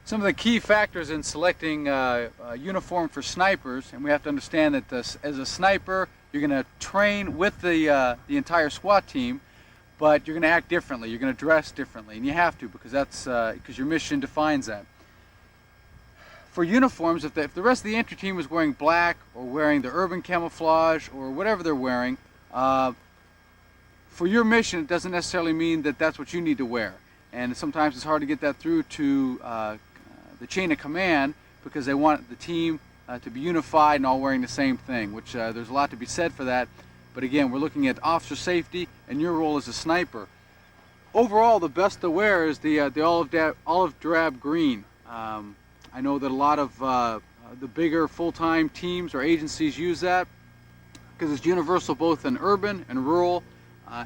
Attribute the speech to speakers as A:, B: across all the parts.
A: Some of the key factors in selecting a uniform for snipers, and we have to understand that as a sniper, you're going to train with the entire SWAT team, but you're going to act differently. You're going to dress differently, and you have to because your mission defines that. For uniforms, if the rest of the entry team is wearing black or wearing the urban camouflage or whatever they're wearing, for your mission, it doesn't necessarily mean that that's what you need to wear. And sometimes it's hard to get that through to the chain of command because they want the team to be unified and all wearing the same thing, which there's a lot to be said for that. But again, we're looking at officer safety and your role as a sniper. Overall, the best to wear is the olive drab green. I know that a lot of the bigger full-time teams or agencies use that because it's universal both in urban and rural,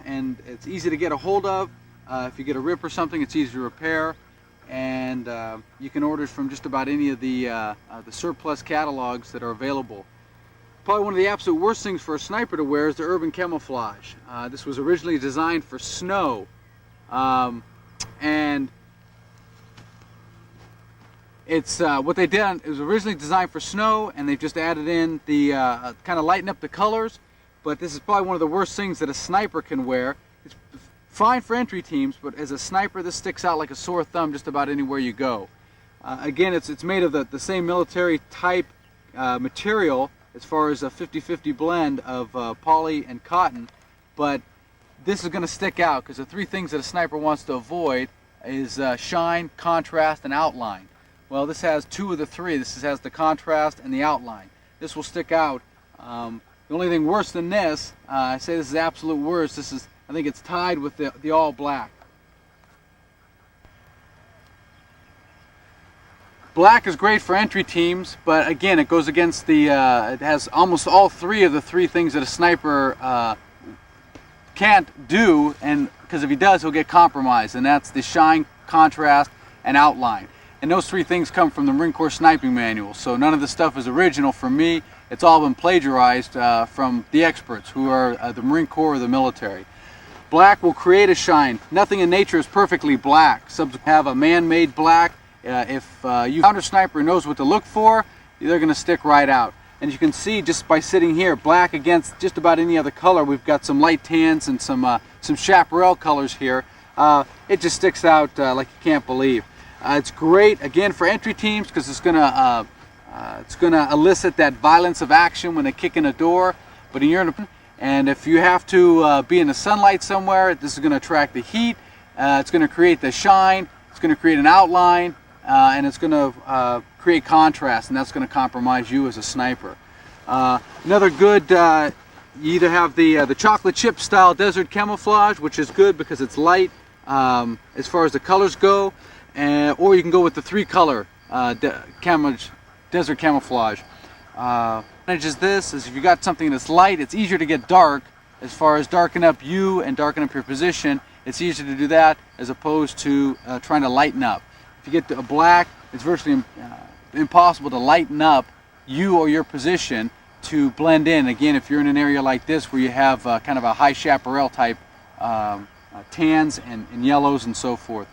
A: and it's easy to get a hold of. If you get a rip or something, it's easy to repair, and you can order from just about any of the surplus catalogs that are available. Probably one of the absolute worst things for a sniper to wear is the urban camouflage. This was originally designed for snow, and it's what they did. It was originally designed for snow, and they've just added in the kind of lighten up the colors. But this is probably one of the worst things that a sniper can wear. It's fine for entry teams, but as a sniper, this sticks out like a sore thumb just about anywhere you go. Again, it's made of the same military type material as far as a 50-50 blend of poly and cotton, but this is going to stick out because the three things that a sniper wants to avoid is shine, contrast, and outline. Well, this has two of the three. This has the contrast and the outline. This will stick out. The only thing worse than this, I say this is absolute worst, I think it's tied with the all black. Black is great for entry teams, but again, it goes against it has almost all three of the three things that a sniper can't do, and because if he does, he'll get compromised, and that's the shine, contrast, and outline. And those three things come from the Marine Corps sniping manual, so none of the stuff is original from me. It's all been plagiarized from the experts who are the Marine Corps or the military. Black will create a shine. Nothing in nature is perfectly black. Some have a man-made black. If you found a sniper who knows what to look for, they're going to stick right out. And you can see just by sitting here, black against just about any other color. We've got some light tans and some chaparral colors here. It just sticks out like you can't believe. It's great again for entry teams because it's going to elicit that violence of action when they kick in a door. But and if you have to be in the sunlight somewhere, this is going to attract the heat. It's going to create the shine. It's going to create an outline, and it's going to create contrast, and that's going to compromise you as a sniper. Another good, you either have the chocolate chip style desert camouflage, which is good because it's light as far as the colors go, or you can go with the three-color desert camouflage. Advantage is this is if you got something that's light, it's easier to get dark as far as darken up you and darken up your position. It's easier to do that as opposed to trying to lighten up. If you get a black, it's virtually impossible to lighten up you or your position to blend in. Again, if you're in an area like this where you have kind of a high chaparral type tans and yellows and so forth.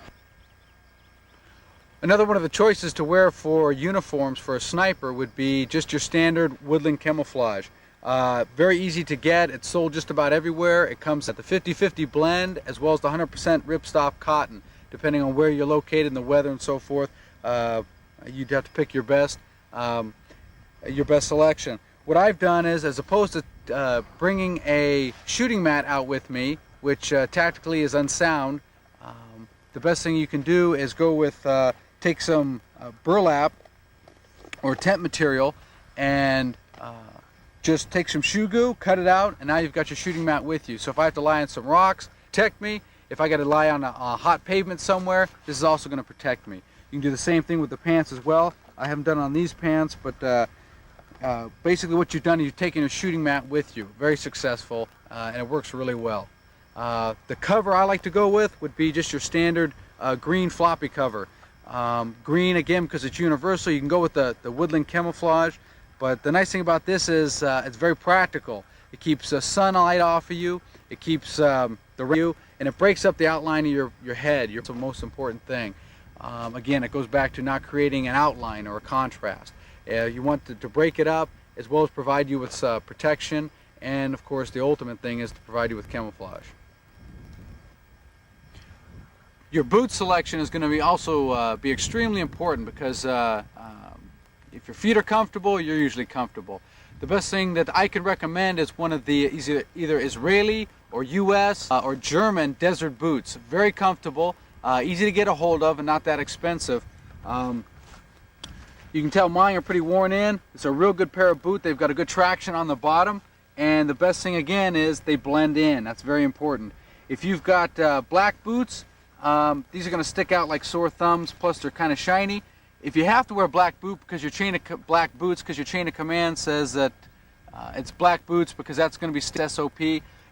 A: Another one of the choices to wear for uniforms for a sniper would be just your standard woodland camouflage. Very easy to get. It's sold just about everywhere. It comes at the 50-50 blend as well as the 100% ripstop cotton. Depending on where you're located and the weather and so forth, you'd have to pick your best selection. What I've done is, as opposed to bringing a shooting mat out with me, which tactically is unsound, the best thing you can do is go with take some burlap or tent material and just take some shoe goo, cut it out, and now you've got your shooting mat with you. So if I have to lie on some rocks, protect me. If I got to lie on a hot pavement somewhere, this is also going to protect me. You can do the same thing with the pants as well. I haven't done it on these pants, but basically what you've done is you've taken a shooting mat with you. Very successful, and it works really well. The cover I like to go with would be just your standard green floppy cover. Green, again, because it's universal, you can go with the woodland camouflage, but the nice thing about this is it's very practical. It keeps sunlight off of you, it keeps and it breaks up the outline of your head. That's the most important thing. Again, it goes back to not creating an outline or a contrast. You want to break it up as well as provide you with protection, and of course the ultimate thing is to provide you with camouflage. Your boot selection is going to be also be extremely important, because if your feet are comfortable, you're usually comfortable. The best thing that I can recommend is one of the either Israeli or US or German desert boots. Very comfortable, easy to get a hold of, and not that expensive. You can tell mine are pretty worn in. It's a real good pair of boot. They've got a good traction on the bottom, and the best thing again is they blend in. That's very important. If you've got black boots, these are going to stick out like sore thumbs, plus they're kind of shiny. If you have to wear black boots because your chain of command says that it's black boots because that's going to be SOP,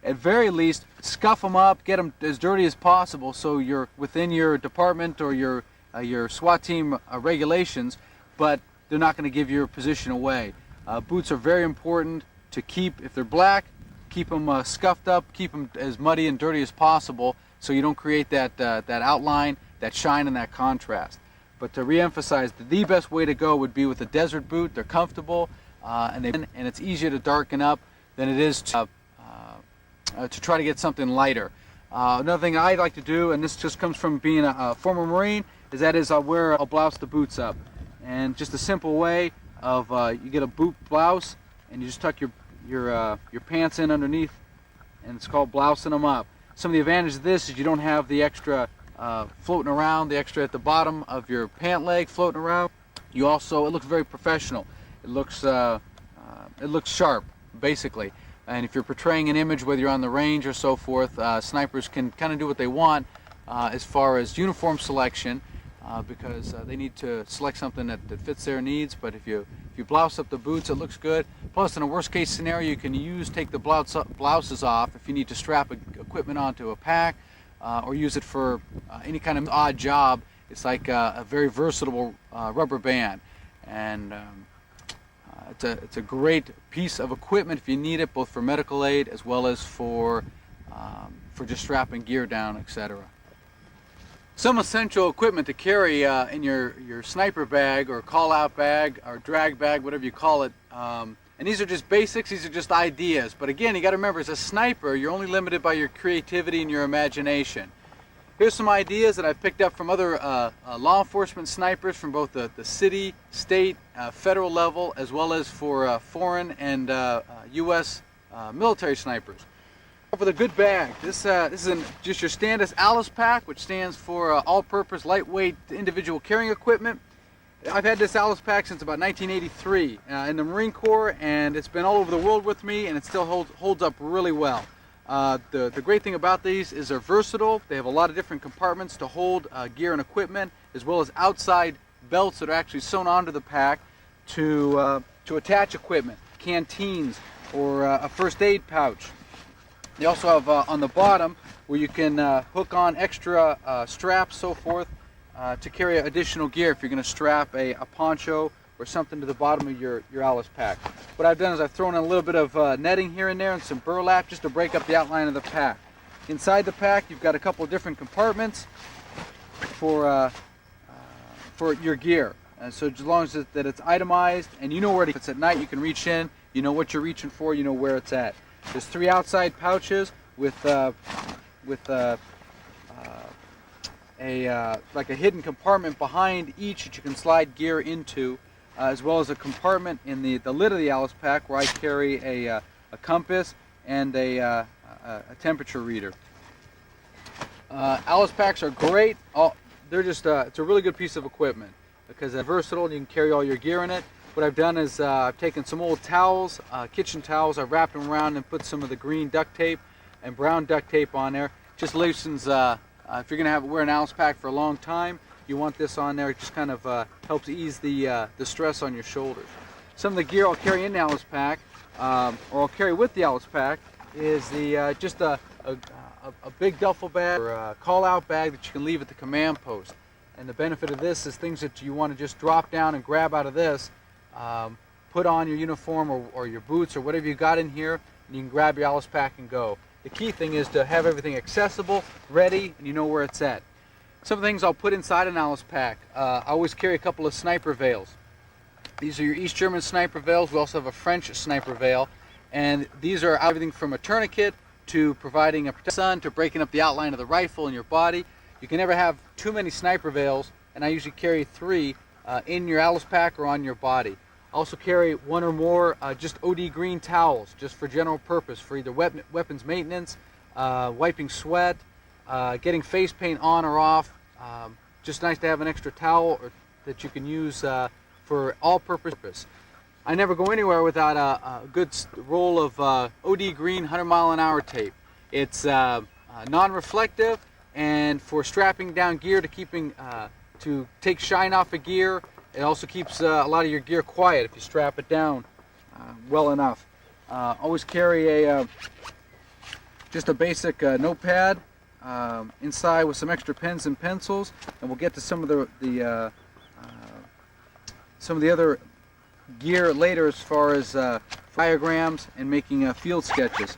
A: at very least scuff them up, get them as dirty as possible so you're within your department or your SWAT team regulations, but they're not going to give your position away. Boots are very important to keep. If they're black, keep them scuffed up, keep them as muddy and dirty as possible, so you don't create that outline, that shine, and that contrast. But to re-emphasize, the best way to go would be with a desert boot. They're comfortable, and it's easier to darken up than it is to try to get something lighter. Another thing I like to do, and this just comes from being a former Marine, I'll blouse the boots up. And just a simple way of you get a boot blouse, and you just tuck your pants in underneath, and it's called blousing them up. Some of the advantages of this is you don't have the extra floating around, the extra at the bottom of your pant leg floating around. It looks very professional. It looks sharp, basically. And if you're portraying an image, whether you're on the range or so forth, snipers can kind of do what they want as far as uniform selection, because they need to select something that fits their needs. But if you blouse up the boots, it looks good. Plus, in a worst case scenario, you can take the blouses off if you need to strap equipment onto a pack, or use it for any kind of odd job. It's like a very versatile rubber band, and it's a great piece of equipment if you need it, both for medical aid as well as for just strapping gear down, etc. Some essential equipment to carry in your sniper bag or call-out bag or drag bag, whatever you call it. And these are just basics, these are just ideas. But again, you got to remember, as a sniper, you're only limited by your creativity and your imagination. Here's some ideas that I've picked up from other law enforcement snipers from both the city, state, federal level, as well as for foreign and U.S. Military snipers. For the good bag, this is just your standard Alice pack, which stands for all-purpose lightweight individual carrying equipment. I've had this Alice pack since about 1983 in the Marine Corps, and it's been all over the world with me, and it still holds up really well. The great thing about these is they're versatile. They have a lot of different compartments to hold gear and equipment, as well as outside belts that are actually sewn onto the pack to attach equipment, canteens, or a first aid pouch. They also have on the bottom where you can hook on extra straps, so forth, to carry additional gear if you're going to strap a poncho or something to the bottom of your Alice pack. What I've done is I've thrown in a little bit of netting here and there and some burlap just to break up the outline of the pack. Inside the pack, you've got a couple of different compartments for your gear. So as long as that it's itemized and you know where if it's at night, you can reach in, you know what you're reaching for, you know where it's at. There's 3 outside pouches with like a hidden compartment behind each that you can slide gear into, as well as a compartment in the lid of the Alice pack where I carry a compass and a temperature reader. Alice packs are great. It's a really good piece of equipment because they're versatile and you can carry all your gear in it. What I've done is I've taken some old towels, kitchen towels, I've wrapped them around and put some of the green duct tape and brown duct tape on there. Just loosens, if you're going to wear an Alice pack for a long time, you want this on there. It just kind of helps ease the stress on your shoulders. Some of the gear I'll carry in the Alice pack, or I'll carry with the Alice pack, is just a big duffel bag or a call-out bag that you can leave at the command post. And the benefit of this is things that you want to just drop down and grab out of this, put on your uniform or your boots or whatever you got in here, and you can grab your Alice pack and go. The key thing is to have everything accessible, ready, and you know where it's at. Some things I'll put inside an Alice pack. I always carry a couple of sniper veils. These are your East German sniper veils. We also have a French sniper veil, and these are everything from a tourniquet to providing a sun to breaking up the outline of the rifle in your body. You can never have too many sniper veils, and I usually carry 3 in your Alice pack or on your body. I also carry 1 or more just OD green towels, just for general purpose, for either weapons maintenance, wiping sweat, getting face paint on or off. Just nice to have an extra towel that you can use for all purpose. I never go anywhere without a good roll of OD green 100-mile-an-hour tape. It's non-reflective, and for strapping down gear to take shine off a gear. It also keeps a lot of your gear quiet if you strap it down well enough. Always carry just a basic notepad inside with some extra pens and pencils, and we'll get to some of the other gear later as far as diagrams and making field sketches.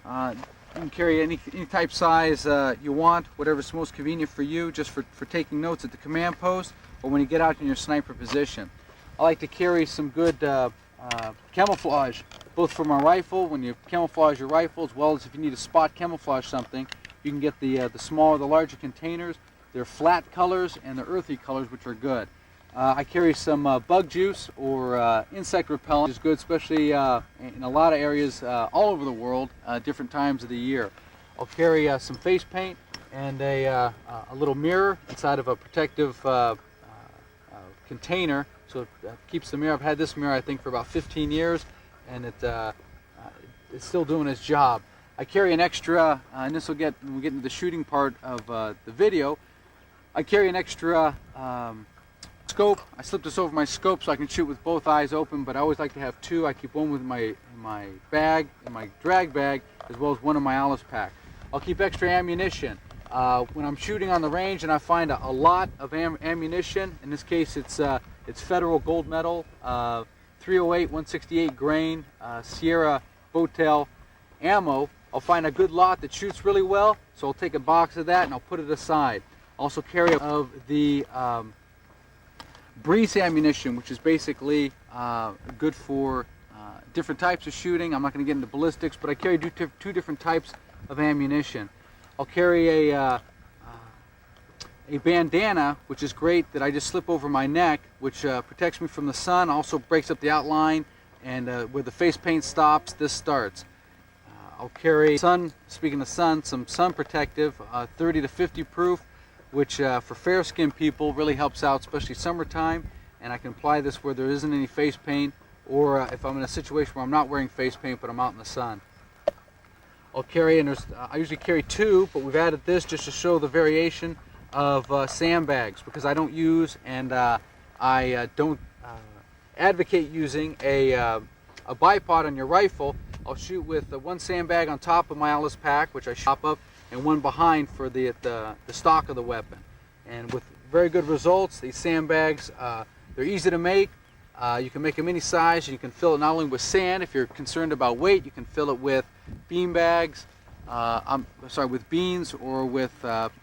A: You can carry any type size you want, whatever's most convenient for you, just for taking notes at the command post or when you get out in your sniper position. I like to carry some good camouflage, both for my rifle, when you camouflage your rifle, as well as if you need to spot camouflage something. You can get the smaller, the larger containers. They're flat colors and they're earthy colors, which are good. I carry some bug juice or insect repellent, which is good, especially in a lot of areas all over the world, different times of the year. I'll carry some face paint and a little mirror inside of a protective container, so it keeps the mirror. I've had this mirror, I think, for about 15 years, and it's still doing its job. I carry an extra, and this will get when we get into the shooting part of the video. I carry an extra scope. I slip this over my scope so I can shoot with both eyes open, but I always like to have 2. I keep one with in my bag, in my drag bag, as well as one in my Alice pack. I'll keep extra ammunition. When I'm shooting on the range and I find a lot of ammunition, in this case it's Federal Gold Medal, 308, 168 grain, Sierra Bowtail ammo, I'll find a good lot that shoots really well, so I'll take a box of that and I'll put it aside. Also carry of the breeze ammunition, which is basically good for different types of shooting. I'm not going to get into ballistics, but I carry 2 different types of ammunition. I'll carry a bandana, which is great, that I just slip over my neck, which protects me from the sun, also breaks up the outline, and where the face paint stops, this starts. I'll carry speaking of sun, some sun protective, 30 to 50 proof, which for fair-skinned people really helps out, especially summertime, and I can apply this where there isn't any face paint, or if I'm in a situation where I'm not wearing face paint but I'm out in the sun. I'll carry, and I usually carry 2, but we've added this just to show the variation of sandbags, because I don't use, and I don't advocate using a bipod on your rifle. I'll shoot with 1 sandbag on top of my Alice pack, which I chop up, and 1 behind for the stock of the weapon. And with very good results. These sandbags, they're easy to make. You can make them any size. You can fill it not only with sand. If you're concerned about weight, you can fill it with bean bags, with beans, or with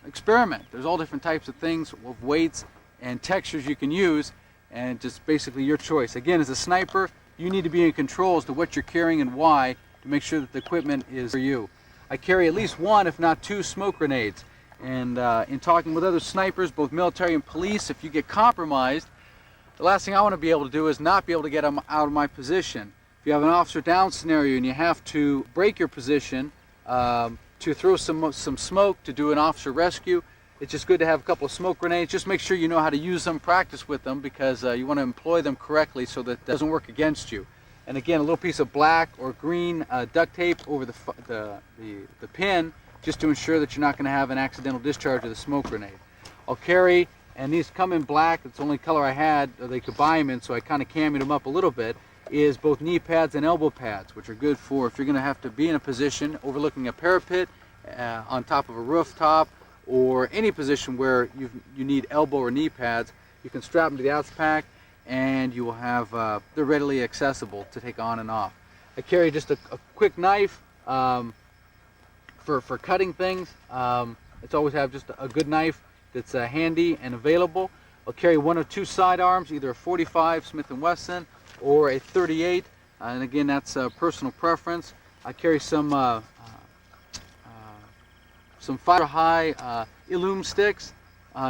A: experiment. There's all different types of things of weights and textures you can use, and just basically your choice. Again, as a sniper, you need to be in control as to what you're carrying and why, to make sure that the equipment is for you. I carry at least 1, if not 2, smoke grenades. And in talking with other snipers, both military and police, if you get compromised, the last thing I want to be able to do is not be able to get them out of my position. If you have an officer down scenario and you have to break your position to throw some smoke to do an officer rescue, it's just good to have a couple of smoke grenades. Just make sure you know how to use them, practice with them, because you want to employ them correctly so that it doesn't work against you. And again, a little piece of black or green duct tape over the pin, just to ensure that you're not going to have an accidental discharge of the smoke grenade. I'll carry, and these come in black, it's the only color I had, or they could buy them in, so I kind of cammyed them up a little bit, is both knee pads and elbow pads, which are good for if you're going to have to be in a position overlooking a parapet, on top of a rooftop, or any position where you need elbow or knee pads. You can strap them to the Alice pack, and you will have, they're readily accessible to take on and off. I carry just a quick knife for cutting things. It's always have just a good knife that's handy and available. I'll carry one or two sidearms, either a 45 Smith & Wesson or a 38, and again, that's personal preference. I carry some fire high illume sticks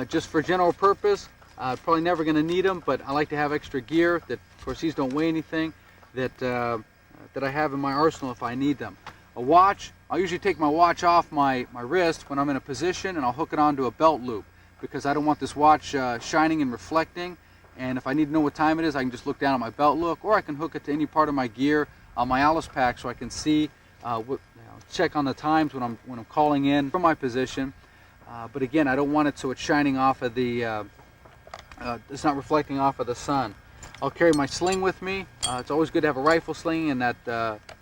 A: just for general purpose. Probably never going to need them, but I like to have extra gear that, of course, these don't weigh anything, that I have in my arsenal if I need them. A watch, I'll usually take my watch off my wrist when I'm in a position, and I'll hook it onto a belt loop because I don't want this watch shining and reflecting. And if I need to know what time it is, I can just look down at my belt loop, or I can hook it to any part of my gear on my Alice pack so I can see check on the times when I'm calling in from my position. But again, I don't want it so it's shining off of the it's not reflecting off of the sun. I'll carry my sling with me. It's always good to have a rifle sling in that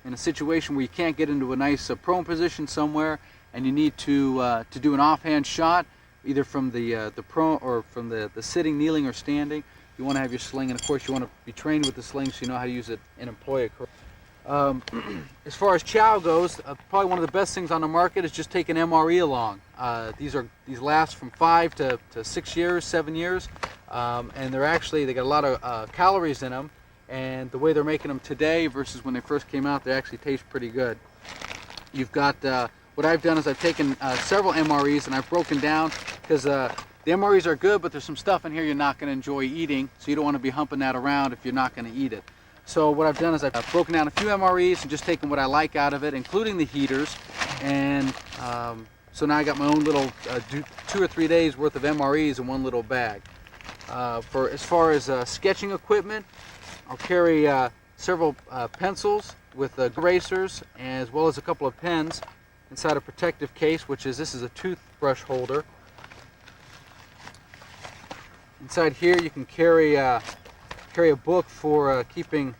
A: in a situation where you can't get into a nice prone position somewhere and you need to do an offhand shot, either from the prone or from the sitting, kneeling, or standing. You want to have your sling, and of course you want to be trained with the sling so you know how to use it and employ it correctly. As far as chow goes, probably one of the best things on the market is just take an MRE along. These last from 5 to 6 years, 7 years. And they got a lot of calories in them, and the way they're making them today versus when they first came out, they actually taste pretty good. You've got, what I've done is I've taken several MREs and I've broken down, because the MREs are good, but there's some stuff in here you're not going to enjoy eating, so you don't want to be humping that around if you're not going to eat it. So what I've done is I've broken down a few MREs and just taken what I like out of it, including the heaters, and so now I got my own little 2 or 3 days worth of MREs in one little bag. As far as sketching equipment, I'll carry several pencils with erasers, as well as a couple of pens inside a protective case, this is a toothbrush holder. Inside here you can carry a book for keeping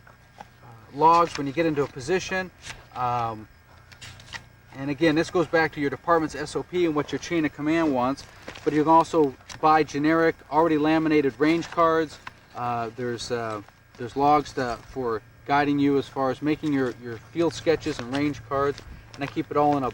A: logs when you get into a position. And again, this goes back to your department's SOP and what your chain of command wants, but you can also buy generic, already laminated range cards. There's logs for guiding you as far as making your field sketches and range cards, and I keep it all in a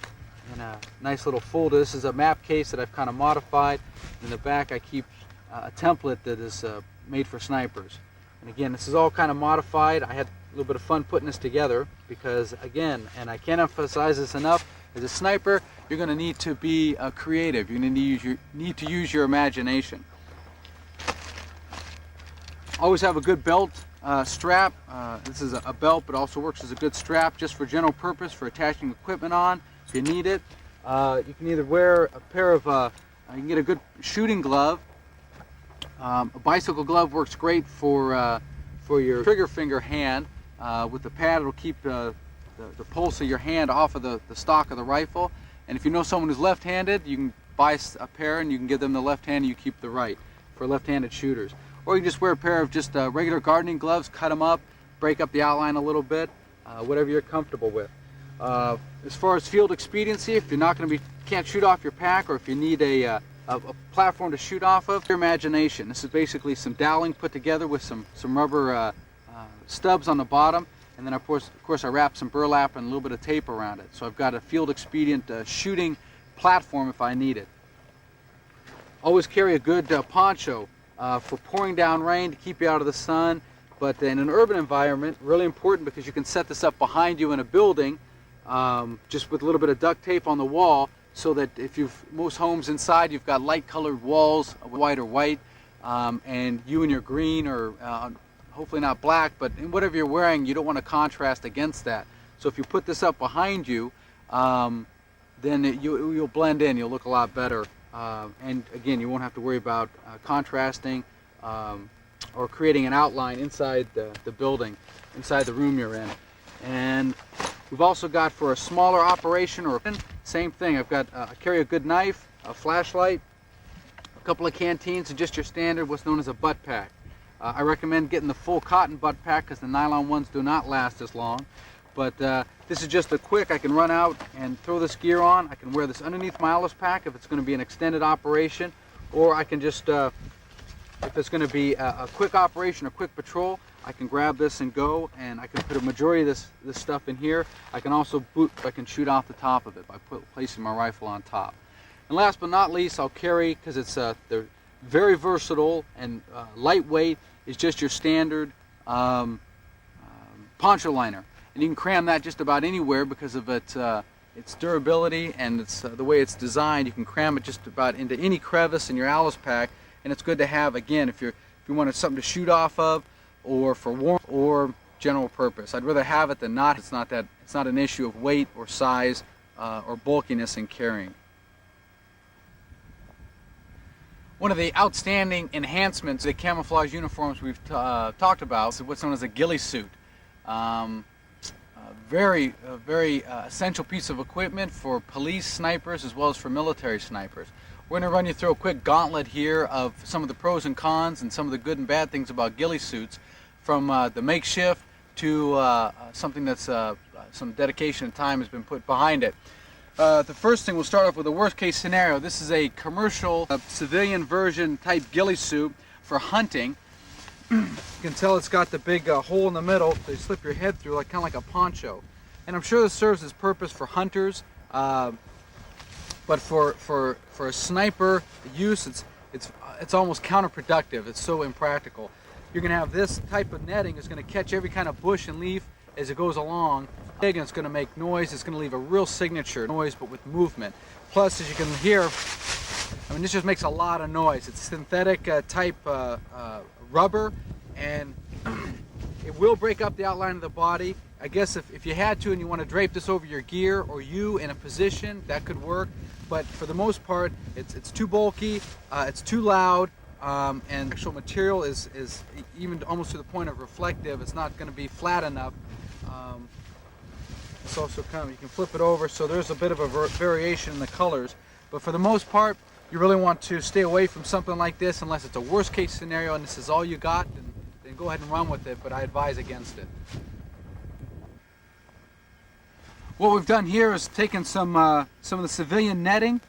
A: nice little folder. This is a map case that I've kind of modified. In the back I keep a template that is made for snipers. And again, this is all kind of modified. I had a little bit of fun putting this together because, again, and I can't emphasize this enough, as a sniper, you're going to need to be creative. You're going to need to use your imagination. Always have a good belt strap. This is a belt, but also works as a good strap just for general purpose, for attaching equipment on if you need it. You can either wear a pair of, you can get a good shooting glove. A bicycle glove works great for your trigger finger hand. With the pad, it'll keep the pulse of your hand off of the stock of the rifle. And if you know someone who's left-handed, you can buy a pair and you can give them the left hand and you keep the right for left-handed shooters. Or you can just wear a pair of just regular gardening gloves, cut them up, break up the outline a little bit, whatever you're comfortable with. As far as field expediency, if you're not going to can't shoot off your pack, or if you need a platform to shoot off of, your imagination. This is basically some doweling put together with some rubber stubs on the bottom, and then of course I wrap some burlap and a little bit of tape around it. So I've got a field expedient shooting platform if I need it. Always carry a good poncho for pouring down rain to keep you out of the sun, but in an urban environment, really important because you can set this up behind you in a building just with a little bit of duct tape on the wall, so that if most homes inside, you've got light colored walls, white or white, and you and your green, or hopefully not black, but in whatever you're wearing, you don't want to contrast against that. So if you put this up behind you, then you'll blend in, you'll look a lot better. And again, you won't have to worry about contrasting or creating an outline inside the building, inside the room you're in. And we've also got, for a smaller operation, or same thing, I carry a good knife, a flashlight, a couple of canteens, and just your standard what's known as a butt pack. I recommend getting the full cotton butt pack because the nylon ones do not last as long. But this is just a quick, I can run out and throw this gear on. I can wear this underneath my Alice pack if it's going to be an extended operation, or I can just, if it's going to be a quick operation or quick patrol, I can grab this and go, and I can put a majority of this stuff in here. I can also I can shoot off the top of it by placing my rifle on top. And last but not least, I'll carry, because they're very versatile and lightweight, is just your standard poncho liner. And you can cram that just about anywhere because of its durability and the way it's designed. You can cram it just about into any crevice in your Alice pack, and it's good to have, again, if you wanted something to shoot off of, or for warmth or general purpose. I'd rather have it than not. It's not an issue of weight or size or bulkiness in carrying. One of the outstanding enhancements to the camouflage uniforms we've talked about is what's known as a ghillie suit. Very essential piece of equipment for police snipers as well as for military snipers. We're going to run you through a quick gauntlet here of some of the pros and cons and some of the good and bad things about ghillie suits, from the makeshift to something that's some dedication and time has been put behind it. The first thing, we'll start off with the worst case scenario. This is a commercial civilian version type ghillie suit for hunting. You can tell it's got the big hole in the middle that you slip your head through, kind of like a poncho. And I'm sure this serves its purpose for hunters, but for a sniper use, it's almost counterproductive. It's so impractical. You're going to have this type of netting is going to catch every kind of bush and leaf as it goes along. And it's going to make noise. It's going to leave a real signature noise, but with movement. Plus, as you can hear, this just makes a lot of noise. It's synthetic type rubber, and it will break up the outline of the body. I guess if you had to and you want to drape this over your gear or you in a position, that could work. But for the most part, it's too bulky, it's too loud, and actual material is even almost to the point of reflective. It's not going to be flat enough. It's also you can flip it over, so there's a bit of a variation in the colors. But for the most part, you really want to stay away from something like this unless it's a worst case scenario and this is all you got, then go ahead and run with it, but I advise against it. What we've done here is taken some of the civilian netting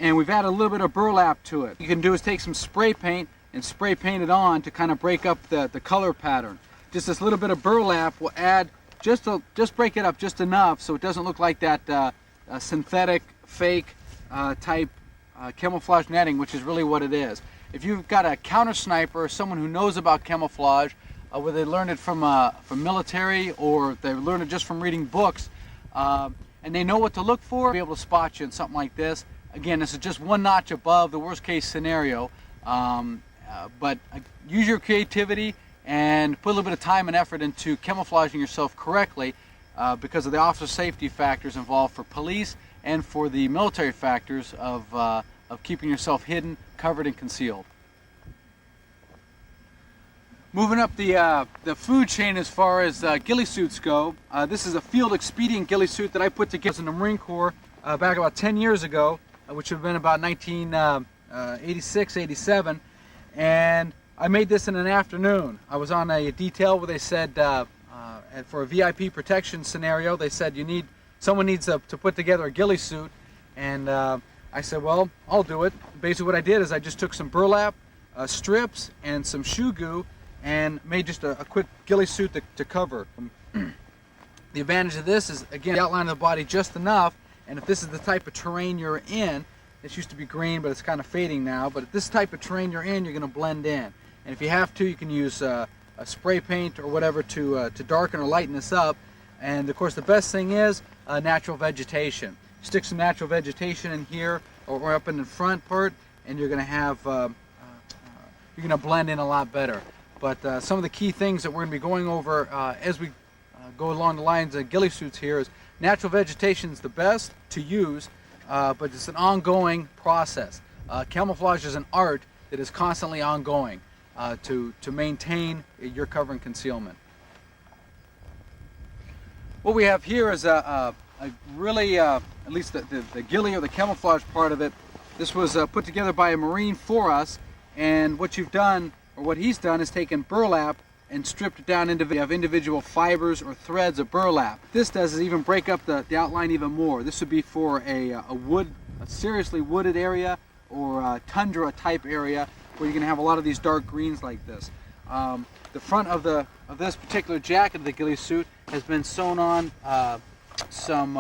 A: and we've added a little bit of burlap to it. What you can do is take some spray paint and spray paint it on to kind of break up the color pattern. Just this little bit of burlap will add, just break it up just enough so it doesn't look like that synthetic, fake type camouflage netting, which is really what it is. If you've got a counter sniper or someone who knows about camouflage, whether they learned it from military or they learned it just from reading books, and they know what to look for, be able to spot you in something like this. Again, this is just one notch above the worst case scenario, but use your creativity and put a little bit of time and effort into camouflaging yourself correctly, because of the officer safety factors involved for police and for the military factors of keeping yourself hidden, covered, and concealed. Moving up the food chain as far as ghillie suits go, this is a field expedient ghillie suit that I put together in the Marine Corps back about 10 years ago, which would have been about 1986, 87, and I made this in an afternoon. I was on a detail where they said for a VIP protection scenario, they said someone needs to put together a ghillie suit, and I said, well, I'll do it. Basically what I did is I just took some burlap strips and some shoe goo and made just a quick ghillie suit to cover. The advantage of this is, again, the outline of the body just enough, and if this is the type of terrain you're in, this used to be green but it's kind of fading now, but if this type of terrain you're in, you're going to blend in. And if you have to, you can use a spray paint or whatever to darken or lighten this up. And of course the best thing is natural vegetation. Stick some natural vegetation in here or up in the front part, and you're going to have you're going to blend in a lot better. But some of the key things that we're going to be going over as we go along the lines of ghillie suits here is natural vegetation is the best to use, but it's an ongoing process. Camouflage is an art that is constantly ongoing to maintain your cover and concealment. What we have here is a really, at least the ghillie or the camouflage part of it, this was put together by a Marine for us, and what you've done, or what he's done, is taken burlap and stripped it down into individual fibers or threads of burlap. What this does is even break up the outline even more. This would be for a seriously wooded area or a tundra type area where you're going to have a lot of these dark greens like this. The front of this particular jacket of the ghillie suit has been sewn on some,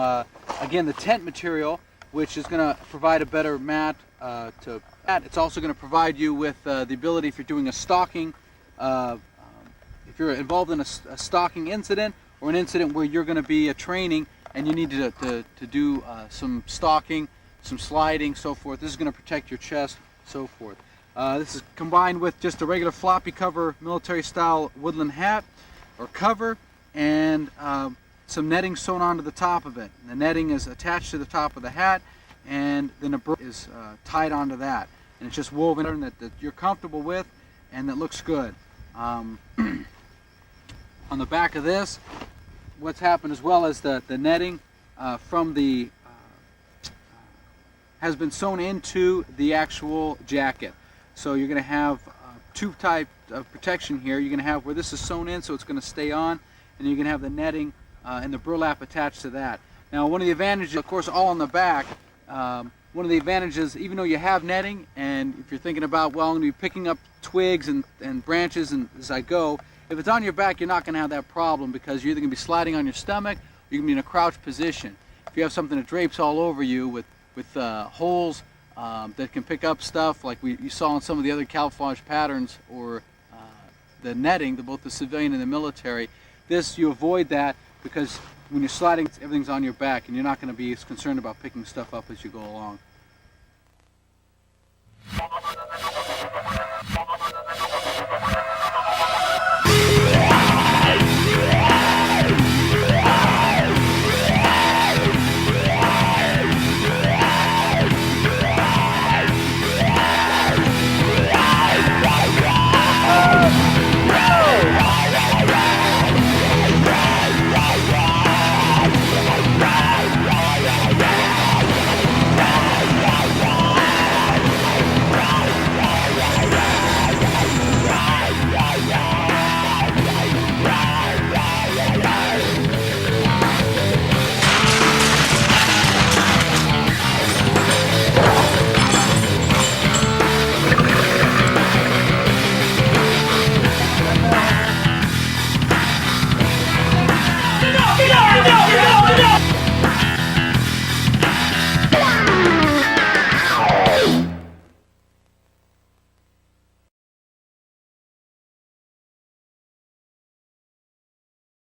A: again, the tent material which is going to provide a better mat It's also going to provide you with the ability, if you're doing a stalking, if you're involved in a stalking incident or an incident where you're going to be training and you need to do some stalking, some sliding, so forth. This is going to protect your chest, so forth. This is combined with just a regular floppy cover military style woodland hat or cover, and some netting sewn onto the top of it. And the netting is attached to the top of the hat, and then a bird is tied onto that. And it's just woven that you're comfortable with and that looks good. On the back of this, what's happened as well as the netting from the has been sewn into the actual jacket. So you're going to have two type of protection here. You're going to have where this is sewn in, so it's going to stay on, and you're going to have the netting and the burlap attached to that. Now, one of the advantages, of course, all on the back. One of the advantages, even though you have netting, and if you're thinking about, well, I'm going to be picking up twigs and branches and as I go, if it's on your back, you're not going to have that problem, because you're either going to be sliding on your stomach or you're going to be in a crouched position. If you have something that drapes all over you with holes that can pick up stuff like you saw in some of the other camouflage patterns, or the netting, both the civilian and the military, you avoid that, because when you're sliding, everything's on your back and you're not going to be as concerned about picking stuff up as you go along.